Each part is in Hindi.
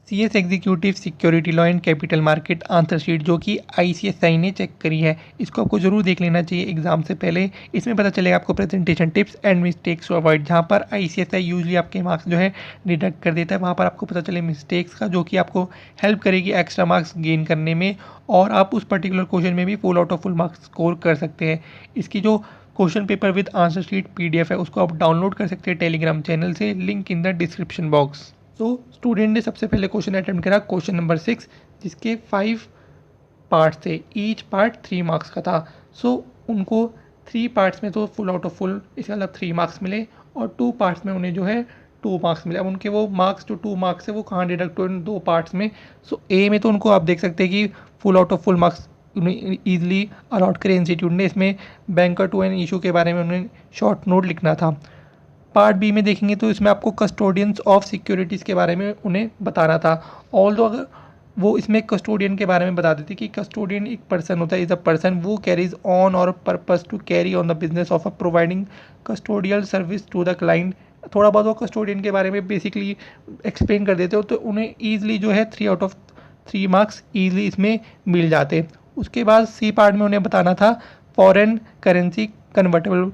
CS executive security law and capital market answer sheet जो कि आईसीएसआई ने चेक करी है, इसको आपको जरूर देख लेना चाहिए एग्जाम से पहले। इसमें पता चलेगा आपको presentation tips and mistakes to avoid. जहाँ पर आईसीएसआई यूजली आपके मार्क्स जो है डिडक्ट कर देता है, वहाँ पर आपको पता चले मिस्टेक्स का, जो कि आपको हेल्प करेगी एक्स्ट्रा मार्क्स गेन करने में, और आप उस पर्टिकुलर क्वेश्चन में भी full out of full marks score कर सकते हैं। इसकी जो question paper with answer sheet PDF है, उसको आप डाउनलोड कर सकते हैं टेलीग्राम चैनल से, link in the description box. तो स्टूडेंट ने सबसे पहले क्वेश्चन अटेम्प्ट करा क्वेश्चन नंबर 6, जिसके 5 पार्ट थे, ईच पार्ट 3 मार्क्स का था। सो उनको 3 पार्ट्स में तो फुल आउट ऑफ फुल, इसका मतलब 3 मार्क्स मिले, और 2 पार्ट्स में उन्हें जो है 2 मार्क्स मिले। अब उनके वो मार्क्स जो 2 मार्क्स है वो कहाँ डिडक्ट हुए इन 2 पार्ट्स में। सो ए में तो उनको आप देख सकते हैं कि full out of full marks उन्हें ईजिली अलॉट करे इंस्टीट्यूट ने। इसमें बैंकर टू एंड इशू के बारे में उन्हें शॉर्ट नोट लिखना था। पार्ट बी में देखेंगे तो इसमें आपको कस्टोडियंस ऑफ सिक्योरिटीज़ के बारे में उन्हें बताना था। ऑल्दो अगर वो इसमें कस्टोडियन के बारे में बता देते कि कस्टोडियन एक पर्सन होता है, इज़ अ पर्सन वो कैरीज ऑन और purpose to carry on the business of a providing custodial service to the client. थोड़ा बहुत वो कस्टोडियन के बारे में बेसिकली एक्सप्लेन कर देते हो, तो उन्हें ईजिली जो है 3 आउट ऑफ 3 मार्क्स ईजिली इसमें मिल जाते। उसके बाद सी पार्ट में उन्हें बताना था फॉरेन करेंसी कन्वर्टेबल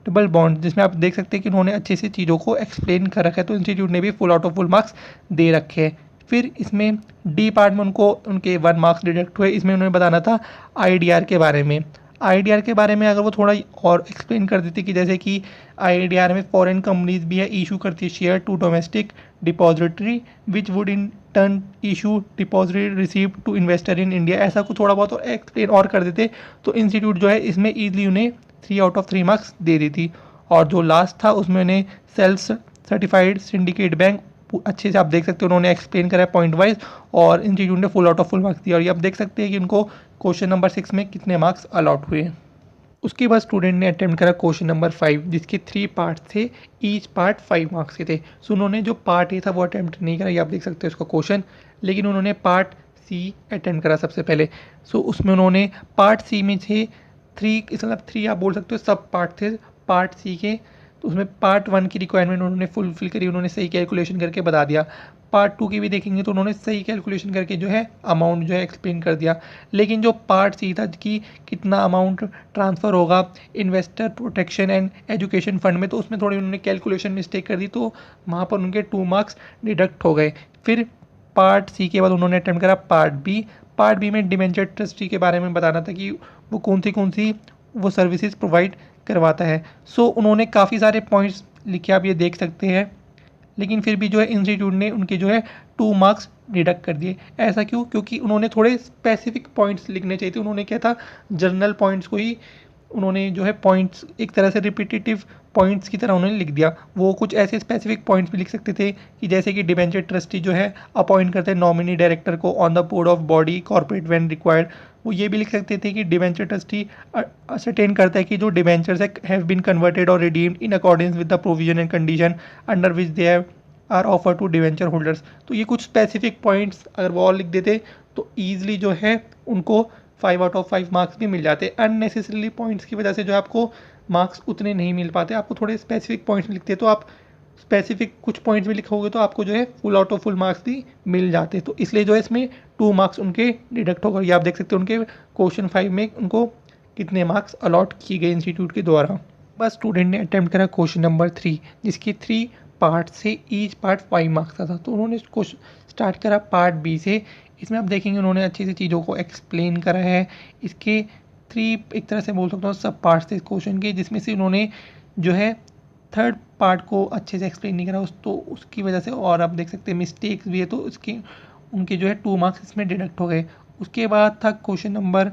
बॉन्ड, जिसमें आप देख सकते हैं कि उन्होंने अच्छे से चीज़ों को एक्सप्लेन कर रखा है, तो इंस्टीट्यूट ने भी full out of full marks दे रखे हैं। फिर इसमें डी पार्ट में उनको उनके 1 मार्क्स डिडक्ट हुए। इसमें उन्हें बताना था आईडीआर के बारे में। आईडीआर के बारे में अगर वो थोड़ा और एक्सप्लेन कर देते कि जैसे कि आईडीआर में फॉरेन कंपनीज भी है इशू करती है share to domestic depository which would in turn issue depository receive to investor in India, ऐसा कुछ थोड़ा बहुत और एक्सप्लेन और कर देते तो इंस्टीट्यूट जो है इसमें ईजिली उन्हें 3 आउट ऑफ 3 मार्क्स दे दी थी। और जो लास्ट था उसमें उन्हें सेल्फ सर्टिफाइड सिंडिकेट बैंक अच्छे से आप देख सकते हो उन्होंने एक्सप्लेन करा है पॉइंट वाइज, और इंस्टीट्यूट ने full out of full marks दिया। और ये आप देख सकते हैं कि उनको क्वेश्चन नंबर 6 में कितने मार्क्स अलॉट हुए। उसके बाद स्टूडेंट ने अटेम्प्ट करा क्वेश्चन नंबर 5, जिसके 3 पार्ट थे, ईच पार्ट 5 मार्क्स के थे। सो उन्होंने जो पार्ट ए था वो अटेम्प्ट नहीं करा, ये आप देख सकते हो उसका क्वेश्चन, लेकिन उन्होंने पार्ट सी अटेम्प्ट करा सबसे पहले। सो उसमें उन्होंने पार्ट सी में थे 3, इस मतलब 3 आप बोल सकते हो सब पार्ट थे पार्ट सी के। तो उसमें पार्ट 1 की रिक्वायरमेंट उन्होंने फुलफिल करी, उन्होंने सही कैलकुलेशन करके बता दिया। पार्ट 2 की भी देखेंगे तो उन्होंने सही कैलकुलेशन करके जो है अमाउंट जो है एक्सप्लेन कर दिया। लेकिन जो पार्ट सी था कि कितना अमाउंट ट्रांसफ़र होगा investor protection and education fund में, तो उसमें थोड़ी उन्होंने कैलकुलेशन मिस्टेक कर दी, तो वहाँ पर उनके 2 मार्क्स डिडक्ट हो गए। फिर पार्ट सी के बाद उन्होंने अटेम्प्ट करा पार्ट बी। पार्ट बी में डिबेंचर ट्रस्टी के बारे में बताना था कि वो कौन सी वो सर्विसेज प्रोवाइड करवाता है। सो उन्होंने काफ़ी सारे पॉइंट्स लिखे, आप ये देख सकते हैं, लेकिन फिर भी जो है इंस्टीट्यूट ने उनके जो है 2 मार्क्स डिडक्ट कर दिए। ऐसा क्यों? क्योंकि उन्होंने थोड़े स्पेसिफिक पॉइंट्स लिखने चाहिए थे। उन्होंने क्या था, जनरल पॉइंट्स को ही उन्होंने जो है पॉइंट्स एक तरह से रिपीटेटिव पॉइंट्स की तरह उन्होंने लिख दिया। वो कुछ ऐसे स्पेसिफिक पॉइंट्स भी लिख सकते थे कि जैसे कि डिबेंचर ट्रस्टी जो है अपॉइंट करते हैं नॉमिनी डायरेक्टर को on the board of body corporate when required. वो ये भी लिख सकते थे कि डिबेंचर ट्रस्टी असरटेन करता है कि जो डिबेंचर्स हैव बीन कन्वर्टेड और redeemed in accordance with the provision and condition under which they have are offer to debenture holders. तो ये कुछ स्पेसिफिक पॉइंट्स अगर वो और लिख देते तो ईजिली जो है उनको 5 आउट ऑफ 5 मार्क्स भी मिल जाते। अननेसेसरीली पॉइंट्स की वजह से जो आपको मार्क्स उतने नहीं मिल पाते, आपको थोड़े स्पेसिफिक पॉइंट्स लिखते तो आप स्पेसिफिक कुछ पॉइंट्स भी लिखोगे तो आपको जो है full out of full marks भी मिल जाते। तो इसलिए जो है इसमें 2 मार्क्स उनके डिडक्ट होगा। ये आप देख सकते हो उनके क्वेश्चन 5 में उनको कितने मार्क्स अलॉट किए गए इंस्टीट्यूट के द्वारा। बस स्टूडेंट ने अटेम्प्ट करा क्वेश्चन नंबर 3, जिसके 3 पार्ट से ईच पार्ट 5 मार्क्स का था। तो उन्होंने क्वेश्चन स्टार्ट करा पार्ट बी से। इसमें आप देखेंगे उन्होंने अच्छे से चीज़ों को एक्सप्लेन करा है। इसके 3 एक तरह से बोल सकता हूँ सब पार्ट्स थे क्वेश्चन के, जिसमें से उन्होंने जो है 3rd पार्ट को अच्छे से एक्सप्लेन नहीं करा तो उसकी वजह से, और आप देख सकते हैं मिस्टेक्स भी है, तो उसके उनके जो है 2 मार्क्स इसमें डिडक्ट हो गए। उसके बाद था क्वेश्चन नंबर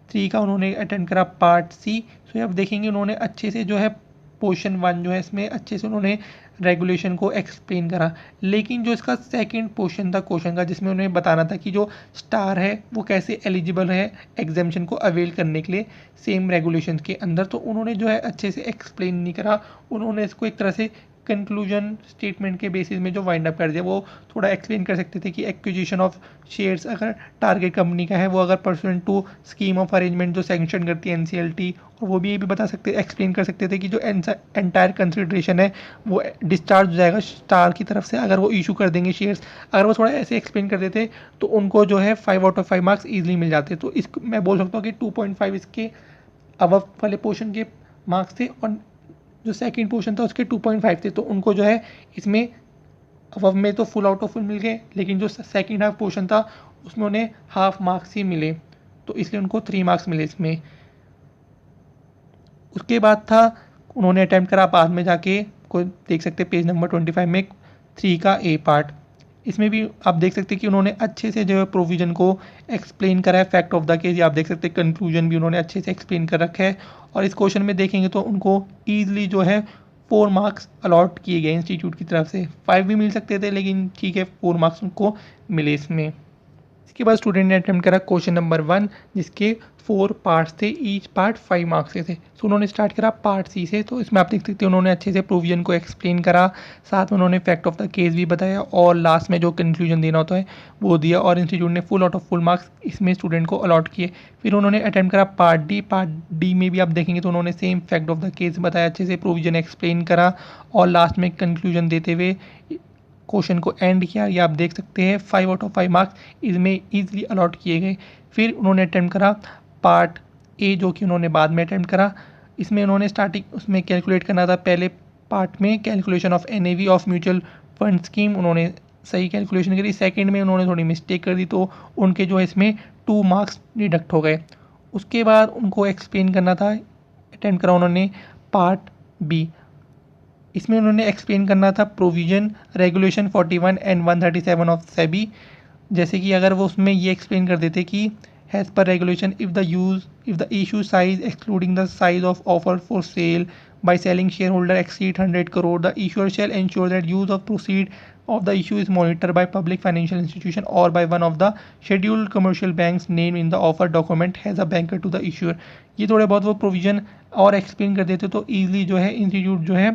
3 का, उन्होंने अटेम्प्ट करा पार्ट सी। सो आप देखेंगे उन्होंने अच्छे से जो है पोर्शन 1 जो है इसमें अच्छे से उन्होंने रेगुलेशन को एक्सप्लेन करा। लेकिन जो इसका सेकंड पोर्शन था क्वेश्चन का, जिसमें उन्हें बताना था कि जो स्टार है वो कैसे एलिजिबल है एग्जामिशन को अवेल करने के लिए सेम रेगुलेशन के अंदर, तो उन्होंने जो है अच्छे से एक्सप्लेन नहीं करा। उन्होंने इसको एक तरह से कंक्लूजन स्टेटमेंट के बेसिस में जो वाइंड अप कर दिया, वो थोड़ा एक्सप्लेन कर सकते थे कि एक्विजिशन ऑफ शेयर्स अगर टारगेट कंपनी का है, वो अगर pursuant to scheme of arrangement जो सैंक्शन करती है एनसीएलटी, और वो भी ये भी बता सकते एक्सप्लेन कर सकते थे कि जो एंटायर कंसिडरेशन है वो डिस्चार्ज हो जाएगा स्टार की तरफ से अगर वो इशू कर देंगे शेयर्स। अगर वो थोड़ा ऐसे एक्सप्लेन कर देते तो उनको जो है 5/5 मार्क्स ईजिली मिल जाते। तो इस मैं बोल सकता हूँ कि 2.5 इसके अबव वाले पोर्शन के मार्क्स थे, और जो सेकंड पोर्शन था उसके 2.5 थे। तो उनको जो है इसमें अबव में तो फुल आउट ऑफ फुल मिल गए, लेकिन जो सेकंड हाफ पोर्शन था उसमें उन्हें हाफ मार्क्स ही मिले, तो इसलिए उनको 3 मार्क्स मिले इसमें। उसके बाद था उन्होंने अटैम्प्ट करा बाद में जाके, कोई देख सकते पेज नंबर 25 में 3 का ए पार्ट। इसमें भी आप देख सकते कि उन्होंने अच्छे से जो है प्रोविजन को एक्सप्लेन करा है, फैक्ट ऑफ द केस। आप देख सकते कंक्लूजन भी उन्होंने अच्छे से एक्सप्लेन कर रखा है, और इस क्वेश्चन में देखेंगे तो उनको ईजिली जो है 4 मार्क्स अलॉट किए गए इंस्टीट्यूट की तरफ से। 5 भी मिल सकते थे, लेकिन ठीक है 4 मार्क्स उनको मिले इसमें। इसके बाद स्टूडेंट ने अटेम्प्ट करा क्वेश्चन नंबर 1, जिसके 4 पार्ट्स थे, ईच पार्ट 5 मार्क्स के थे। सो उन्होंने स्टार्ट करा पार्ट सी से। तो इसमें आप देख सकते हैं उन्होंने अच्छे से प्रोविजन को एक्सप्लेन करा, साथ में उन्होंने फैक्ट ऑफ द केस भी बताया, और लास्ट में जो कंक्लूजन देना होता है वो दिया, और इंस्टीट्यूट ने full out of full marks इसमें स्टूडेंट को अलॉट किए। फिर उन्होंने अटेम्प्ट करा पार्ट डी। पार्ट डी में भी आप देखेंगे तो उन्होंने same fact of the case बताया, अच्छे से प्रोविजन एक्सप्लेन करा, और लास्ट में कंक्लूजन देते हुए क्वेश्चन को एंड किया। ये आप देख सकते हैं 5/5 मार्क्स इसमें ईजिली अलॉट किए गए। फिर उन्होंने अटेम्प्ट करा पार्ट ए, जो कि उन्होंने बाद में अटेम्प्ट करा। इसमें उन्होंने स्टार्टिंग उसमें कैलकुलेट करना था, पहले पार्ट में calculation of NAV of mutual fund scheme उन्होंने सही कैलकुलेशन करी। सेकंड में उन्होंने थोड़ी मिस्टेक कर दी, तो उनके जो है इसमें 2 मार्क्स डिडक्ट हो गए। उसके बाद उनको एक्सप्लेन करना था, अटेम्प्ट करा उन्होंने पार्ट बी। इसमें उन्होंने एक्सप्लेन करना था provision regulation 41 and 137 of SEBI. जैसे कि अगर वो उसमें ये एक्सप्लेन कर देते कि हैज़ पर regulation if the issue size excluding the size of offer for sale by selling shareholder exceed 100 crore, the issuer shall ensure that use of proceed of the issue is monitored by public financial institution or by one of the scheduled commercial banks named in the offer document has a banker to the issuer। ये थोड़े बहुत वो प्रोविजन और एक्सप्लेन कर देते तो ईजिली जो है इंस्टीट्यूट जो है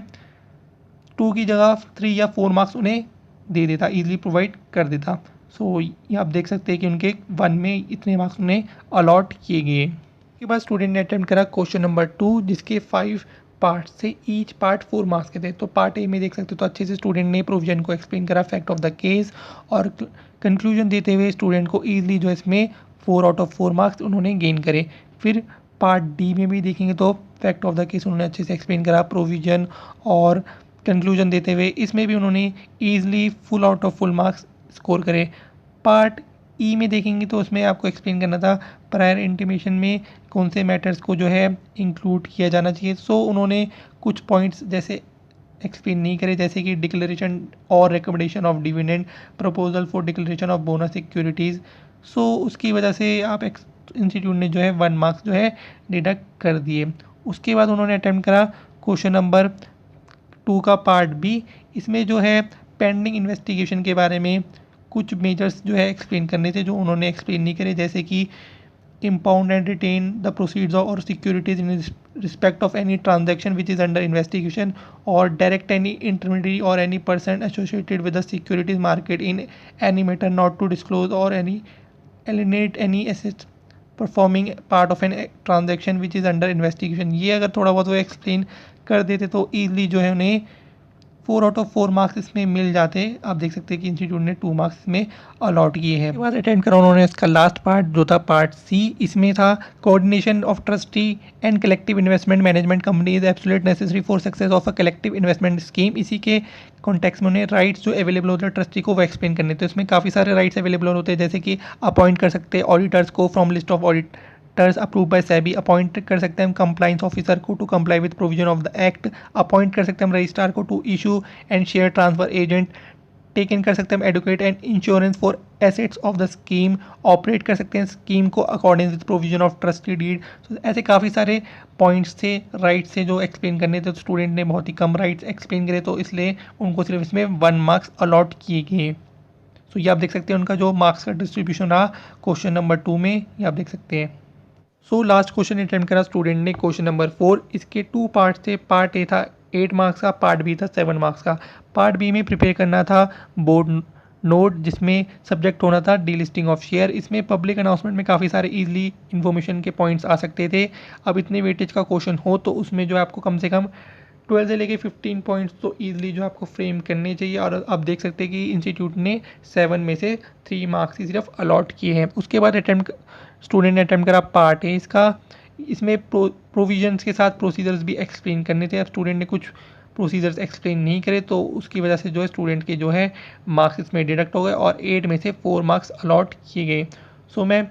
2 की जगह 3 या 4 मार्क्स उन्हें दे देता, ईजिली प्रोवाइड कर देता। सो ये आप देख सकते हैं कि उनके 1 में इतने मार्क्स उन्हें अलॉट किए गए। इसके बाद स्टूडेंट ने अटेम्प्ट करा क्वेश्चन नंबर 2, जिसके 5 पार्ट से ईच पार्ट 4 मार्क्स के थे। तो पार्ट ए में देख सकते हो तो अच्छे से स्टूडेंट ने प्रोविजन को एक्सप्लेन करा, फैक्ट ऑफ द केस, और कंक्लूजन देते हुए स्टूडेंट को ईजिली जो इसमें 4/4 मार्क्स उन्होंने गेन करे। फिर पार्ट डी में भी देखेंगे तो फैक्ट ऑफ द केस उन्होंने अच्छे से एक्सप्लेन करा, प्रोविजन और कंक्लूजन देते हुए इसमें भी उन्होंने easily full out of full marks score करे। पार्ट ई में देखेंगे तो उसमें आपको एक्सप्लेन करना था प्रायर इंटीमेशन में कौन से मैटर्स को जो है इंक्लूड किया जाना चाहिए। सो उन्होंने कुछ पॉइंट्स जैसे एक्सप्लेन नहीं करे, जैसे कि डिक्लेरेशन और recommendation of dividend, proposal for declaration of bonus securities. So उसकी वजह से आप इंस्टीट्यूट ने जो है 1 मार्क्स जो है डिडक्ट कर दिए। उसके बाद उन्होंने अटेम्प्ट करा क्वेश्चन नंबर 2 का पार्ट बी। इसमें जो है पेंडिंग इन्वेस्टिगेशन के बारे में कुछ मेजर्स जो है एक्सप्लेन करने थे, जो उन्होंने एक्सप्लेन नहीं करे, जैसे कि impound and retain the proceeds of or securities in respect of any transaction which is under investigation, or direct any intermediary or any person associated with the securities market in any matter not to disclose or any alienate any assets performing part of an transaction which is under investigation। ये अगर थोड़ा बहुत वो एक्सप्लेन कर देते तो ईजिली जो है उन्हें 4/4 मार्क्स इसमें मिल जाते। आप देख सकते हैं कि इंस्टीट्यूट ने 2 मार्क्स में अलॉट किए हैं। उसके बाद अटेंड करा उन्होंने इसका लास्ट पार्ट जो था पार्ट सी। इसमें था coordination of trustee and collective investment management company is absolute necessary for success of a collective investment scheme. इसी के कॉन्टेक्स्ट में उन्हें राइट्स जो अवेलेबल होते हैं ट्रस्टी को वो एक्सप्लेन करने। तो इसमें काफ़ी सारे राइट्स अवेलेबल होते हैं, जैसे कि अपॉइंट कर सकते हैं ऑडिटर्स को from list of audit approve by SEBI, appoint कर सकते हैं हम कंप्लाइंस ऑफिसर को to comply with provision of the act, appoint कर सकते हैं हम रजिस्ट्रार को to issue and share transfer agent, taken कर सकते हैं हम advocate and insurance for assets of the scheme, operate कर सकते हैं स्कीम को according with provision of trustee deed. तो ऐसे काफ़ी सारे पॉइंट्स थे, राइट्स थे जो एक्सप्लेन करने थे। तो स्टूडेंट ने बहुत ही कम राइट्स एक्सप्लेन करे, तो इसलिए उनको सिर्फ इसमें 1 मार्क्स अलॉट किए गए। तो ये आप देख सकते हैं उनका जो मार्क्स का डिस्ट्रीब्यूशन रहा क्वेश्चन नंबर 2 में, ये आप देख सकते हैं। सो लास्ट क्वेश्चन अटेम्प्ट करा स्टूडेंट ने क्वेश्चन नंबर 4। इसके 2 पार्ट्स थे। पार्ट ए था 8 मार्क्स का, पार्ट बी था 7 मार्क्स का। पार्ट बी में प्रिपेयर करना था बोर्ड नोट, जिसमें सब्जेक्ट होना था डीलिस्टिंग ऑफ शेयर। इसमें पब्लिक अनाउंसमेंट में काफ़ी सारे इजीली इन्फॉर्मेशन के पॉइंट्स आ सकते थे। अब इतने वेटेज का क्वेश्चन हो तो उसमें जो है आपको कम से कम 12 से लेके 15 पॉइंट्स तो ईजिली जो आपको फ्रेम करने चाहिए। और आप देख सकते हैं कि इंस्टीट्यूट ने 7 में से 3 मार्क्स ही सिर्फ अलॉट किए हैं। उसके बाद स्टूडेंट ने अटैम्प्ट करा पार्ट ए इसका। इसमें प्रोविजंस के साथ प्रोसीजर्स भी एक्सप्लेन करने थे। अब स्टूडेंट ने कुछ प्रोसीजर्स एक्सप्लेन नहीं करे तो उसकी वजह से जो है स्टूडेंट के जो है मार्क्स इसमें डिडक्ट हो गए और 8 में से 4 मार्क्स अलॉट किए गए। सो मैं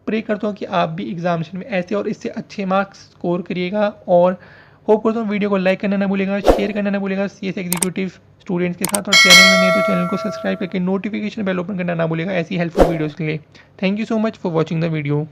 प्रे करता हूँ कि आप भी एग्जामिनेशन में ऐसे और इससे अच्छे मार्क्स स्कोर करिएगा। और होप करता हूँ वीडियो को लाइक करना ना भूलेगा, शेयर करना ना भूलेगा CS एग्जीक्यूटिव स्टूडेंट्स के साथ। और चैनल में नहीं तो चैनल को सब्सक्राइब करके नोटिफिकेशन बेल ओपन करना ना भूलेगा ऐसी हेल्पफुल वीडियोज़ के लिए। Thank you so much for watching the video.